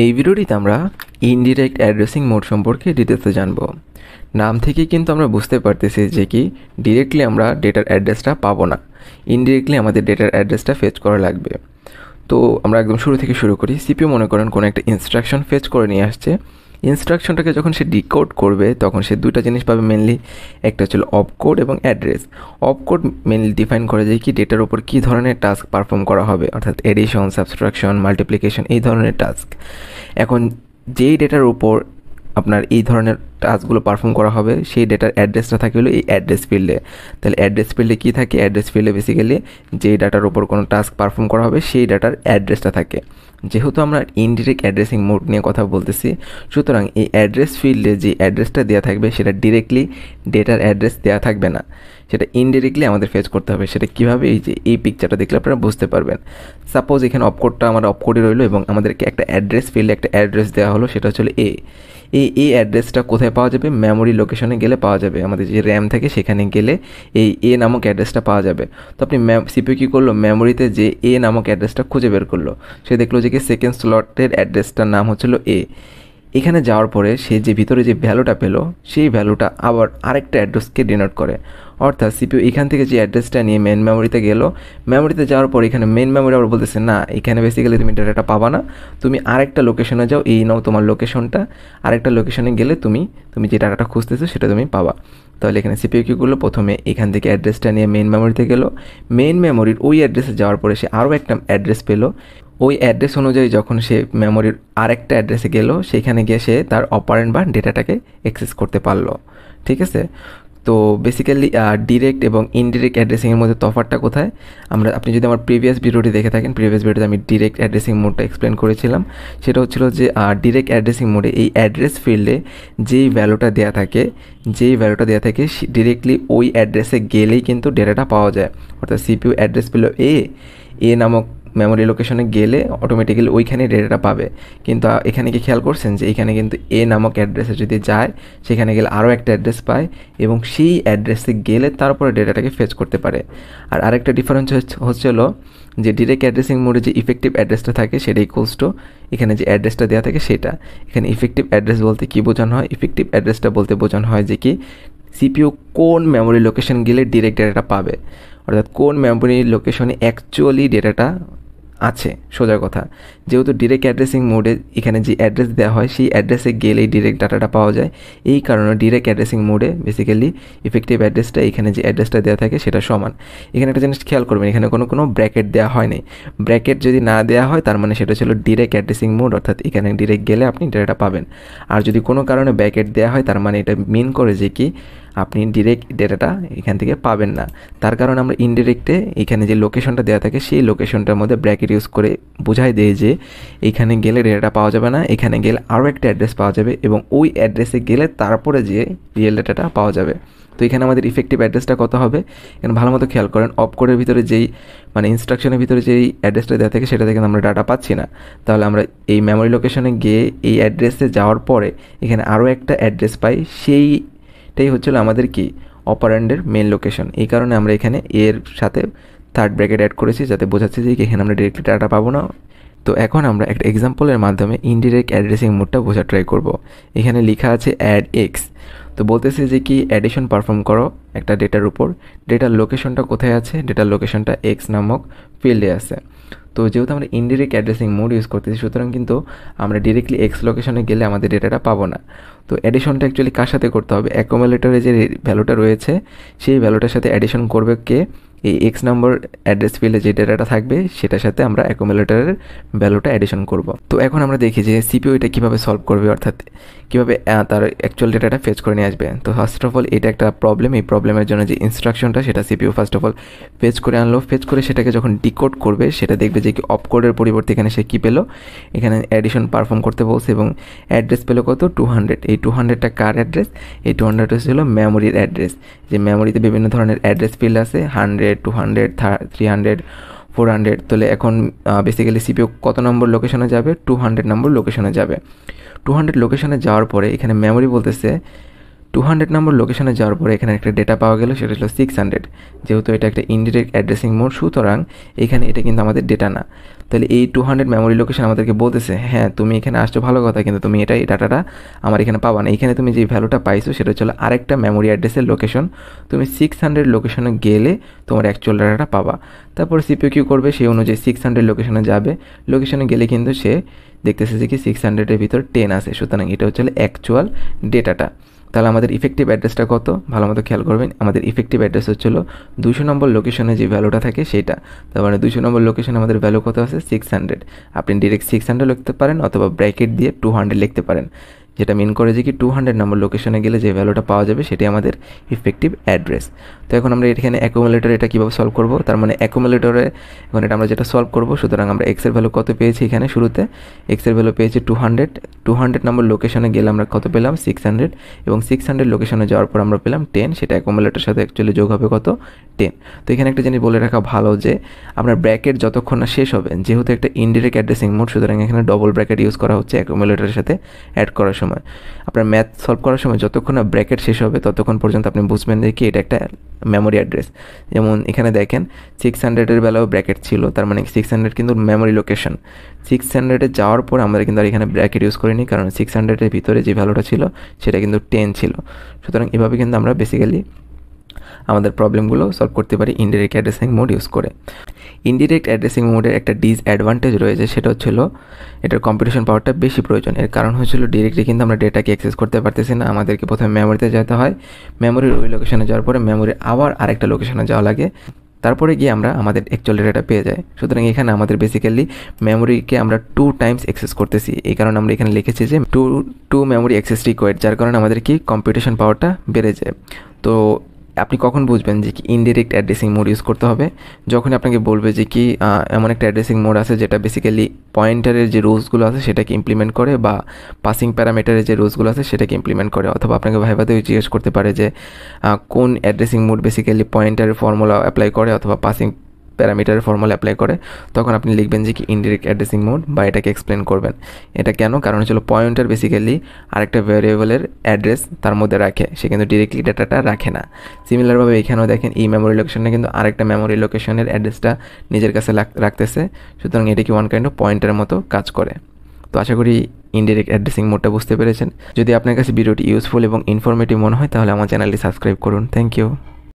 এই ভিডিওটিতে আমরা ইনডিরেক্ট অ্যাড্রেসিং মোড সম্পর্কে ডিটেলসে জানব। নাম থেকে কিন্তু আমরা বুঝতে পারতেছি যে কি ডিরেক্টলি আমরা ডেটার অ্যাড্রেসটা পাবো না, ইনডিরেক্টলি আমাদের ডেটার অ্যাড্রেসটা ফেচ করা লাগবে। তো আমরা একদম শুরু থেকে শুরু করি। সিপিইউ মনে করেন কোনো একটা ইনস্ট্রাকশন ফেচ করে নিয়ে আসছে। ইনস্ট্রাকশনটাকে যখন সে ডিকোড করবে তখন সে দুইটা জিনিস পাবে মেনলি, একটা হচ্ছে অপকোড এবং অ্যাড্রেস। অপকোড মেনলি ডিফাইন করে যে কি ডেটার উপর কী ধরনের টাস্ক পারফর্ম করা হবে, অর্থাৎ এডিশন, সাবস্ট্রাকশন, মাল্টিপ্লিকেশন এই ধরনের টাস্ক। এখন যেই ডেটার উপর আপনার এই ধরনের টাস্কগুলো পারফর্ম করা হবে সেই ডেটার অ্যাড্রেসটা থাকে হলো এই অ্যাড্রেস ফিল্ডে। তাহলে অ্যাড্রেস ফিল্ডে কী থাকে? অ্যাড্রেস ফিল্ডে বেসিক্যালি যেই ডাটার উপর কোনো টাস্ক পারফর্ম করা হবে সেই ডাটার অ্যাড্রেসটা থাকে। যেহেতু আমরা ইনডিরেক্ট অ্যাড্রেসিং মোড নিয়ে কথা বলতেছি, সুতরাং এই অ্যাড্রেস ফিল্ডে যে অ্যাড্রেসটা দেওয়া থাকবে সেটা ডিরেক্টলি ডেটার অ্যাড্রেস দেওয়া থাকবে না, সেটা ইনডিরেক্টলি আমাদের ফেচ করতে হবে। সেটা কীভাবে? এই যে এই পিকচারটা দেখলে আপনারা বুঝতে পারবেন। সাপোজ এখানে অপকোডটা আমার অপকোডে রইলো এবং আমাদেরকে একটা অ্যাড্রেস ফিল্ডে একটা অ্যাড্রেস দেওয়া হলো, সেটা হচ্ছে এই অ্যাড্রেসটা কোথায় পাওয়া যাবে? মেমোরি লোকেশনে গেলে পাওয়া যাবে। আমাদের যে র্যাম থাকে সেখানে গেলে এই নামক অ্যাড্রেসটা পাওয়া যাবে। তো আপনি সিপিইউ কী করলো? মেমোরিতে যে নামক অ্যাড্রেসটা খুঁজে বের করলো। সে দেখলো যে কি সেকেন্ড স্লটের অ্যাড্রেসটার নাম হচ্ছিল এখানে যাওয়ার পরে সে যে ভিতরে যে ভ্যালুটা পেলো সেই ভ্যালুটা আবার আরেকটা অ্যাড্রেসকে ডিনোট করে। অর্থাৎ সিপিইউ এখান থেকে যে অ্যাড্রেসটা নিয়ে মেন মেমোরিতে গেল, মেমোরিতে যাওয়ার পর এখানে মেন মেমোরি আবার বলতেছে না, এখানে বেসিক্যালি তুমি ডাটাটা পাবা না, তুমি আরেকটা লোকেশনে যাও, এই নাও তোমার লোকেশনটা, আরেকটা লোকেশনে গেলে তুমি যে ডাটাটা খুঁজতেছো সেটা তুমি পাবা। তাহলে এখানে সিপিইউ কী করলো? প্রথমে এখান থেকে অ্যাড্রেসটা নিয়ে মেন মেমোরিতে গেল, মেন মেমোরির ওই অ্যাড্রেসে যাওয়ার পরে সে আরও একটা অ্যাড্রেস পেলো। ওই অ্যাড্রেস অনুযায়ী যখন সে মেমোরির আরেকটা অ্যাড্রেসে গেল, সেখানে গিয়ে সে তার অপারেন্ট বা ডেটাটাকে অ্যাক্সেস করতে পারলো। ঠিক আছে? তো বেসিক্যালি ডিরেক্ট এবং ইনডিরেক্ট অ্যাড্রেসিংয়ের মধ্যে তফাৎটা কোথায়? আপনি যদি আমার প্রিভিয়াস ভিডিওটি দেখে থাকেন, প্রিভিয়াস ভিডিওতে আমি ডিরেক্ট অ্যাড্রেসিং মোডটা এক্সপ্লেন করেছিলাম। সেটা হচ্ছিল যে ডিরেক্ট অ্যাড্রেসিং মোডে এই অ্যাড্রেস ফিল্ডে যেই ভ্যালুটা দেওয়া থাকে ডিরেক্টলি ওই অ্যাড্রেসে গেলেই কিন্তু ডেটাটা পাওয়া যায়। অর্থাৎ সিপিইউ অ্যাড্রেস পেল এ নামক মেমোরি লোকেশনে গেলে অটোমেটিক্যালি ওইখানে ডেটাটা পাবে। কিন্তু এখানে কি খেয়াল করছেন যে এখানে কিন্তু নামক অ্যাড্রেসে যদি যায়, সেখানে গেলে আরও একটা অ্যাড্রেস পায় এবং সেই অ্যাড্রেসে গেলে তারপরে ডেটাটাকে ফেচ করতে পারে। আর আরেকটা ডিফারেন্স হচ্ছিল যে ডিরেক্ট অ্যাড্রেসিং মোডে যে ইফেক্টিভ অ্যাড্রেসটা থাকে সেটা ইকুয়ালস টু এখানে যে অ্যাড্রেসটা দেওয়া থাকে সেটা। এখানে ইফেক্টিভ অ্যাড্রেস বলতে কী বোঝানো হয়? ইফেক্টিভ অ্যাড্রেসটা বলতে বোঝানো হয় যে কি সিপিইউ কোন মেমোরি লোকেশন গেলে ডিরেক্ট ডেটাটা পাবে, অর্থাৎ কোন মেমোরি লোকেশনে অ্যাকচুয়ালি ডেটাটা আছে। সোজা কথা, যেহেতু ডিরেক্ট অ্যাড্রেসিং মোডে এখানে যে অ্যাড্রেস দেওয়া হয় সেই অ্যাড্রেসে গেলেই ডিরেক্ট ডাটাটা পাওয়া যায়। এই কারণে ডিরেক্ট অ্যাড্রেসিং মোডে বেসিক্যালি ইফেক্টিভ অ্যাড্রেসটা এখানে যে অ্যাড্রেসটা দেওয়া থাকে সেটা সমান। এখানে একটা জিনিস খেয়াল করবেন, এখানে কোনো ব্র্যাকেট দেওয়া হয়নি। ব্র্যাকেট যদি না দেওয়া হয় তার মানে সেটা ছিল ডিরেক্ট অ্যাড্রেসিং মোড, অর্থাৎ এখানে ডিরেক্ট গেলে আপনি ডেটাটা পাবেন। আর যদি কোনো কারণে ব্র্যাকেট দেওয়া হয় তার মানে এটা মিন করে যে কি আপনি ডিরেক্ট ডেটাটা এখান থেকে পাবেন না। তার কারণে আমরা ইনডিরেক্টে এখানে যে লোকেশনটা দেওয়া থাকে সেই লোকেশনটার মধ্যে ব্র্যাকেট ইউজ করে বোঝাই দেয় যে এখানে গেলে ডেটাটা পাওয়া যাবে না, এখানে গেলে আরও একটা অ্যাড্রেস পাওয়া যাবে এবং ওই অ্যাড্রেসে গেলে তারপরে যে রিয়েল ডেটাটা পাওয়া যাবে। তো এখানে আমাদের ইফেক্টিভ অ্যাড্রেসটা কত হবে? এখানে ভালো মতো খেয়াল করেন, অপকোডের ভিতরে যেই ইনস্ট্রাকশনের ভিতরে যেই অ্যাড্রেসটা দেওয়া থাকে সেটা থেকে আমরা ডাটা পাচ্ছি না। তাহলে আমরা এই মেমোরি লোকেশনে গিয়ে এই অ্যাড্রেসে যাওয়ার পরে এখানে আরও একটা অ্যাড্রেস পাই, সেইটাই হচ্ছিল আমাদের কি অপারেন্ডের মেন লোকেশন। এই কারণে আমরা এখানে এর সাথে থার্ড ব্র্যাকেট অ্যাড করেছি যাতে বোঝাচ্ছে যে এখানে আমরা ডিরেক্টলি ডাটা পাবো না। তো এখন আমরা একটা এক্সাম্পলের মাধ্যমে ইনডিরেক্ট অ্যাড্রেসিং মোডটা বোঝার ট্রাই করব। এখানে লেখা আছে অ্যাড এক্স। তো বলতেছে যে কি অ্যাডিশন পারফর্ম করো একটা ডেটার উপর, ডেটার লোকেশনটা কোথায় আছে? ডেটার লোকেশনটা এক্স নামক ফিল্ডে আছে। তো যেহেতু আমরা ইনডিরেক্ট অ্যাড্রেসিং মোড ইউজ করতেছি, সুতরাং কিন্তু আমরা ডিরেক্টলি এক্স লোকেশনে গেলে আমাদের ডেটাটা পাবো না। তো অ্যাডিশনটা অ্যাকচুয়ালি কার সাথে করতে হবে? অ্যাকুমুলেটরে যে ভ্যালুটা রয়েছে সেই ভ্যালুটার সাথে অ্যাডিশন করবে কে? এই এক্স নম্বর অ্যাড্রেস ফিল্ডে যে ডেটাটা থাকবে সেটার সাথে আমরা অ্যাকুমুলেটরের ভ্যালুটা অ্যাডিশন করব। তো এখন আমরা দেখি যে সিপিইউ এটা কীভাবে সলভ করবে, অর্থাৎ কীভাবে তার অ্যাকচুয়াল ডেটাটা ফেচ করে নিয়ে আসবে। তো ফার্স্ট অফ অল এটা একটা প্রবলেম, এই প্রবলেমের জন্য যে ইনস্ট্রাকশনটা সেটা CPU first of all fetch করে আনলো। ফেচ করে সেটাকে যখন ডিকোড করবে সেটা দেখবে যে কি অপকোডের পরিবর্তে এখানে সে কী পেলো? এখানে অ্যাডিশন পারফর্ম করতে বলছে এবং অ্যাড্রেস পেলো কত? 200। এই 200টা কার অ্যাড্রেস? এই 200 হচ্ছিল মেমোরির অ্যাড্রেস। যে মেমোরিতে বিভিন্ন ধরনের অ্যাড্রেস ফিল্ড আছে, 100, 200, 300, 400। তাহলে এখন বেসিক্যালি সিপিইউ কত নম্বর লোকেশনে যাবে? 200 নম্বর লোকেশনে যাবে। 200 লোকেশনে যাওয়ার পরে এখানে মেমোরি বলতেছে 200 নম্বর লোকেশনে যাওয়ার পরে এখানে একটা ডেটা পাওয়া গেল, সেটা ছিল 600। যেহেতু এটা একটা ইনডিরেক্ট অ্যাড্রেসিং মোড, সুতরাং এখানে এটা কিন্তু আমাদের ডেটা না। তাহলে এই 200 মেমোরি লোকেশন আমাদেরকে বলতেছে, হ্যাঁ তুমি এখানে আসছো ভালো কথা, কিন্তু তুমি এই ডাটাটা আমার এখানে পাবা না। এখানে তুমি যে ভ্যালুটা পাইছো সেটা হচ্ছে আরেকটা মেমোরি অ্যাড্রেসের লোকেশন। তুমি 600 লোকেশনে গেলে তোমার অ্যাকচুয়াল ডাটাটা পাবা। তারপর সিপিইউ কী করবে, সেই অনুযায়ী 600 লোকেশনে যাবে। লোকেশনে গেলে কিন্তু সে দেখতেছে যে কি 600-এর ভিতর 10 আছে, সুতরাং এটা হচ্ছে অ্যাকচুয়াল ডেটাটা। তাহলে আমাদের ইফেক্টিভ অ্যাড্রেসটা কত, ভালো মতো খেয়াল করবেন। আমাদের ইফেক্টিভ অ্যাড্রেস হচ্ছিল 200 নম্বর লোকেশনে যে ভ্যালুটা থাকে সেটা। তার মানে 200 নম্বর লোকেশনে আমাদের ভ্যালু কত আছে, 600। আপনি ডিরেক্ট 600 লিখতে পারেন অথবা ব্র্যাকেট দিয়ে 200 লিখতে পারেন, যেটা মিন করে যে কি 200 নম্বর লোকেশনে গেলে যে ভ্যালুটা পাওয়া যাবে সেটি আমাদের ইফেক্টিভ অ্যাড্রেস। তো এখন আমরা এখানে অ্যাকুমুলেটর এটা কীভাবে সলভ করব, তার মানে অ্যাকুমুলেটরে এখন এটা আমরা যেটা সলভ করব, সুতরাং আমরা এক্সের ভ্যালু কত পেয়েছি, এখানে শুরুতে এক্সের ভ্যালু পেয়েছি 200 নম্বর লোকেশনে গেলে আমরা কত পেলাম 600, এবং 600 লোকেশনে যাওয়ার পর আমরা পেলাম 10, সেটা অ্যাকুমুলেটরের সাথে অ্যাকচুয়ালি যোগ হবে কত 10। তো এখানে একটা জিনিস বলে রাখা ভালো যে আপনার ব্র্যাকেট যতক্ষণ না শেষ হবে, যেহেতু একটা ইনডিরেক্ট অ্যাড্রেসিং মোড, সুতরাং এখানে ডবল ব্র্যাকেট ইউজ করা হচ্ছে অ্যাকুমুলেটরের সাথে অ্যাড করার সময়। আপনার ম্যাথ সলভ করার সময় যতক্ষণ না ব্র্যাকেট শেষ হবে ততক্ষণ পর্যন্ত আপনি বুঝবেন যে কি এটা একটা মেমোরি অ্যাড্রেস। যেমন এখানে দেখেন 600-এর বেলাও ব্র্যাকেট ছিল, তার মানে 600 কিন্তু মেমোরি লোকেশন। 600-এ যাওয়ার পর আমরা কিন্তু আর এখানে ব্র্যাকেট ইউজ করিনি, কারণ 600-এর ভিতরে যে ভ্যালুটা ছিল সেটা কিন্তু 10 ছিল। সুতরাং এভাবে কিন্তু আমরা বেসিক্যালি আমাদের প্রবলেমগুলো সলভ করতে পারি ইনডিরেক্ট অ্যাড্রেসিং মোড ইউজ করে। ইনডিরেক্ট অ্যাড্রেসিং মোডের একটা ডিসঅ্যাডভান্টেজ রয়েছে, সেটা হচ্ছিল এটার কম্পিউটেশন পাওয়ারটা বেশি প্রয়োজন। এর কারণ হচ্ছিল ডিরেক্টলি কিন্তু আমরা ডেটাকে অ্যাক্সেস করতে পারতেছি না, আমাদেরকে প্রথমে মেমোরিতে যেতে হয়। মেমোরির ওই লোকেশনে যাওয়ার পরে মেমোরির আবার আরেকটা লোকেশনে যাওয়া লাগে, তারপরে গিয়ে আমরা আমাদের অ্যাকচুয়াল ডেটাটা পেয়ে যাই। সুতরাং এখানে আমাদের বেসিক্যালি মেমোরিকে আমরা 2 টাইমস অ্যাক্সেস করতেছি। এই কারণে আমরা এখানে লিখেছি যে টু মেমোরি অ্যাক্সেস রিকোয়ার্ড, যার কারণে আমাদের কি কম্পিউটেশন পাওয়ারটা বেড়ে যায়। তো আপনি কখন বুঝবেন যে কি ইনডিরেক্ট অ্যাড্রেসিং মোড ইউজ করতে হবে, যখন আপনাকে বলবে যে কি এমন একটা অ্যাড্রেসিং মোড আছে যেটা বেসিক্যালি পয়েন্টারের যে রুলসগুলো আছে সেটাকে ইমপ্লিমেন্ট করে, বা পাসিং প্যারামিটারের যে রুলসগুলো আছে সেটাকে ইমপ্লিমেন্ট করে। অথবা আপনাকে ভাইভাতেও জিজ্ঞেস করতে পারে যে কোন অ্যাড্রেসিং মোড বেসিক্যালি পয়েন্টারের ফর্মুলা অ্যাপ্লাই করে অথবা পাসিং প্যারামিটারের ফর্মুলা অ্যাপ্লাই করে, তখন আপনি লিখবেন যে কি ইনডিরেক্ট অ্যাড্রেসিং মোড, বা এটাকে এক্সপ্লেন করবেন। এটা কেন, কারণ হচ্ছিল পয়েন্টার বেসিক্যালি আরেকটা ভ্যারিয়েবলের অ্যাড্রেস তার মধ্যে রাখে, সে কিন্তু ডিরেক্টলি ডাটাটা রাখে না। সিমিলারভাবে এখানেও দেখেন এই মেমোরি লোকেশনে কিন্তু আরেকটা মেমোরি লোকেশনের অ্যাড্রেসটা নিজের কাছে রাখতেছে, সুতরাং এটা কি ওয়ান কাইন্ড অফ পয়েন্টারের মতো কাজ করে। তো আশা করি ইনডিরেক্ট অ্যাড্রেসিং মোডটা বুঝতে পেরেছেন। যদি আপনার কাছে ভিডিওটি ইউজফুল এবং ইনফরমেটিভ মনে হয় তাহলে আমার চ্যানেলটি সাবস্ক্রাইব করুন। Thank you.